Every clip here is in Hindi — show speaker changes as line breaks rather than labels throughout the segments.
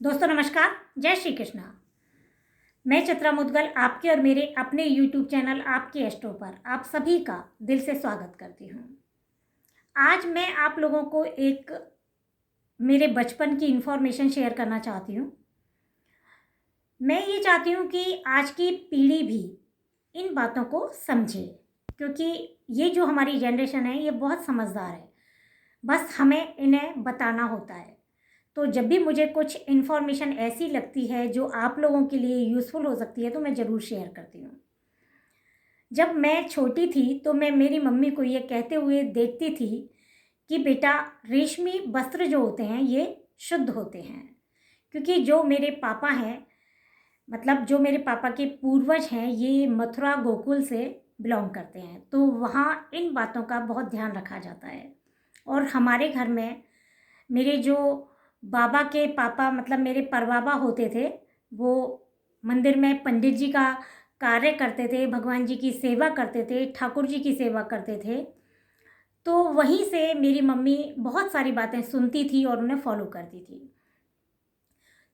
दोस्तों नमस्कार, जय श्री कृष्णा। मैं चित्रा मुदगल आपके और मेरे अपने YouTube चैनल आपकी एस्ट्रो पर आप सभी का दिल से स्वागत करती हूँ। आज मैं आप लोगों को एक मेरे बचपन की इन्फॉर्मेशन शेयर करना चाहती हूँ। मैं ये चाहती हूँ कि आज की पीढ़ी भी इन बातों को समझे, क्योंकि ये जो हमारी जनरेशन है ये बहुत समझदार है, बस हमें इन्हें बताना होता है। तो जब भी मुझे कुछ इन्फॉर्मेशन ऐसी लगती है जो आप लोगों के लिए यूज़फुल हो सकती है तो मैं ज़रूर शेयर करती हूँ। जब मैं छोटी थी तो मैं मेरी मम्मी को ये कहते हुए देखती थी कि बेटा, रेशमी वस्त्र जो होते हैं ये शुद्ध होते हैं, क्योंकि जो मेरे पापा हैं, मतलब जो मेरे पापा के पूर्वज हैं, ये मथुरा गोकुल से बिलोंग करते हैं। तो वहाँ इन बातों का बहुत ध्यान रखा जाता है। और हमारे घर में मेरे जो बाबा के पापा, मतलब मेरे परबाबा होते थे, वो मंदिर में पंडित जी का कार्य करते थे, भगवान जी की सेवा करते थे, ठाकुर जी की सेवा करते थे। तो वहीं से मेरी मम्मी बहुत सारी बातें सुनती थी और उन्हें फॉलो करती थी।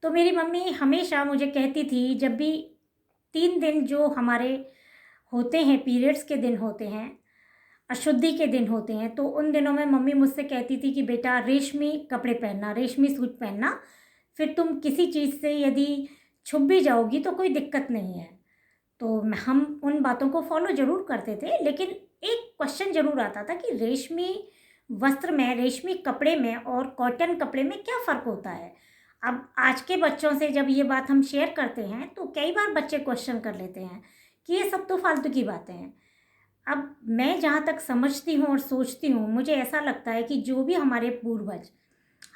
तो मेरी मम्मी हमेशा मुझे कहती थी, जब भी 3 दिन जो हमारे होते हैं, पीरियड्स के दिन होते हैं, अशुद्धि के दिन होते हैं, तो उन दिनों में मम्मी मुझसे कहती थी कि बेटा, रेशमी कपड़े पहनना, रेशमी सूट पहनना, फिर तुम किसी चीज़ से यदि छुप भी जाओगी तो कोई दिक्कत नहीं है। तो हम उन बातों को फॉलो ज़रूर करते थे, लेकिन एक क्वेश्चन ज़रूर आता था कि रेशमी वस्त्र में, रेशमी कपड़े में और कॉटन कपड़े में क्या फ़र्क होता है। अब आज के बच्चों से जब ये बात हम शेयर करते हैं तो कई बार बच्चे क्वेश्चन कर लेते हैं कि ये सब तो फालतू की बातें हैं। अब मैं जहाँ तक समझती हूँ और सोचती हूँ, मुझे ऐसा लगता है कि जो भी हमारे पूर्वज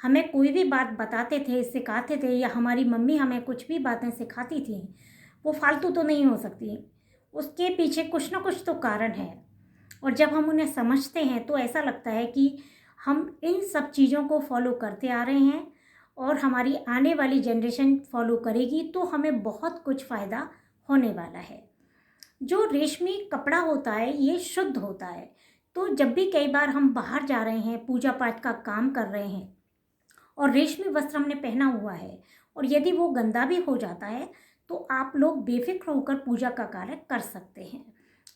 हमें कोई भी बात बताते थे, सिखाते थे, या हमारी मम्मी हमें कुछ भी बातें सिखाती थी, वो फालतू तो नहीं हो सकती। उसके पीछे कुछ ना कुछ तो कारण है। और जब हम उन्हें समझते हैं तो ऐसा लगता है कि हम इन सब चीज़ों को फॉलो करते आ रहे हैं और हमारी आने वाली जनरेशन फॉलो करेगी, तो हमें बहुत कुछ फ़ायदा होने वाला है। जो रेशमी कपड़ा होता है ये शुद्ध होता है। तो जब भी कई बार हम बाहर जा रहे हैं, पूजा पाठ का काम कर रहे हैं और रेशमी वस्त्र हमने पहना हुआ है, और यदि वो गंदा भी हो जाता है तो आप लोग बेफिक्र होकर पूजा का कार्य कर सकते हैं।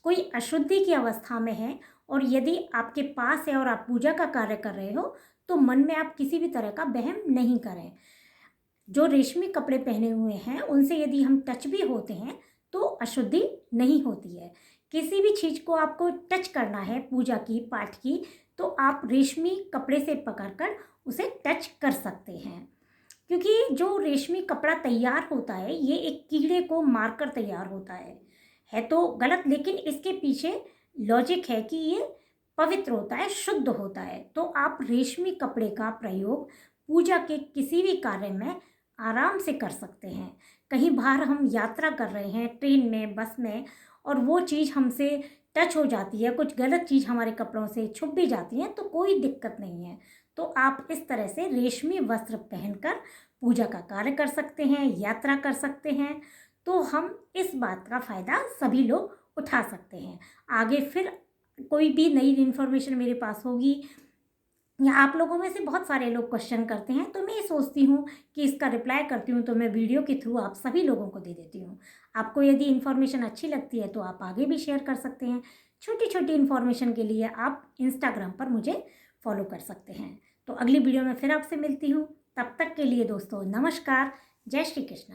कोई अशुद्धि की अवस्था में है और यदि आपके पास है और आप पूजा का कार्य कर रहे हो, तो मन में आप किसी भी तरह का वहम नहीं करें। जो रेशमी कपड़े पहने हुए हैं उनसे यदि हम टच भी होते हैं तो अशुद्धि नहीं होती है। किसी भी चीज़ को आपको टच करना है, पूजा की, पाठ की, तो आप रेशमी कपड़े से पकड़कर उसे टच कर सकते हैं। क्योंकि जो रेशमी कपड़ा तैयार होता है ये एक कीड़े को मारकर तैयार होता है तो गलत, लेकिन इसके पीछे लॉजिक है कि ये पवित्र होता है, शुद्ध होता है। तो आप रेशमी कपड़े का प्रयोग पूजा के किसी भी कार्य में आराम से कर सकते हैं। कहीं बाहर हम यात्रा कर रहे हैं, ट्रेन में, बस में, और वो चीज़ हमसे टच हो जाती है, कुछ गलत चीज़ हमारे कपड़ों से छुप भी जाती है, तो कोई दिक्कत नहीं है। तो आप इस तरह से रेशमी वस्त्र पहनकर पूजा का कार्य कर सकते हैं, यात्रा कर सकते हैं। तो हम इस बात का फ़ायदा सभी लोग उठा सकते हैं। आगे फिर कोई भी नई इन्फॉर्मेशन मेरे पास होगी, या आप लोगों में से बहुत सारे लोग क्वेश्चन करते हैं, तो मैं ये सोचती हूँ कि इसका रिप्लाई करती हूँ, तो मैं वीडियो के थ्रू आप सभी लोगों को दे देती हूँ। आपको यदि इन्फॉर्मेशन अच्छी लगती है तो आप आगे भी शेयर कर सकते हैं। छोटी छोटी इन्फॉर्मेशन के लिए आप इंस्टाग्राम पर मुझे फॉलो कर सकते हैं। तो अगली वीडियो में फिर आपसे मिलती हूँ। तब तक के लिए दोस्तों नमस्कार, जय श्री कृष्ण।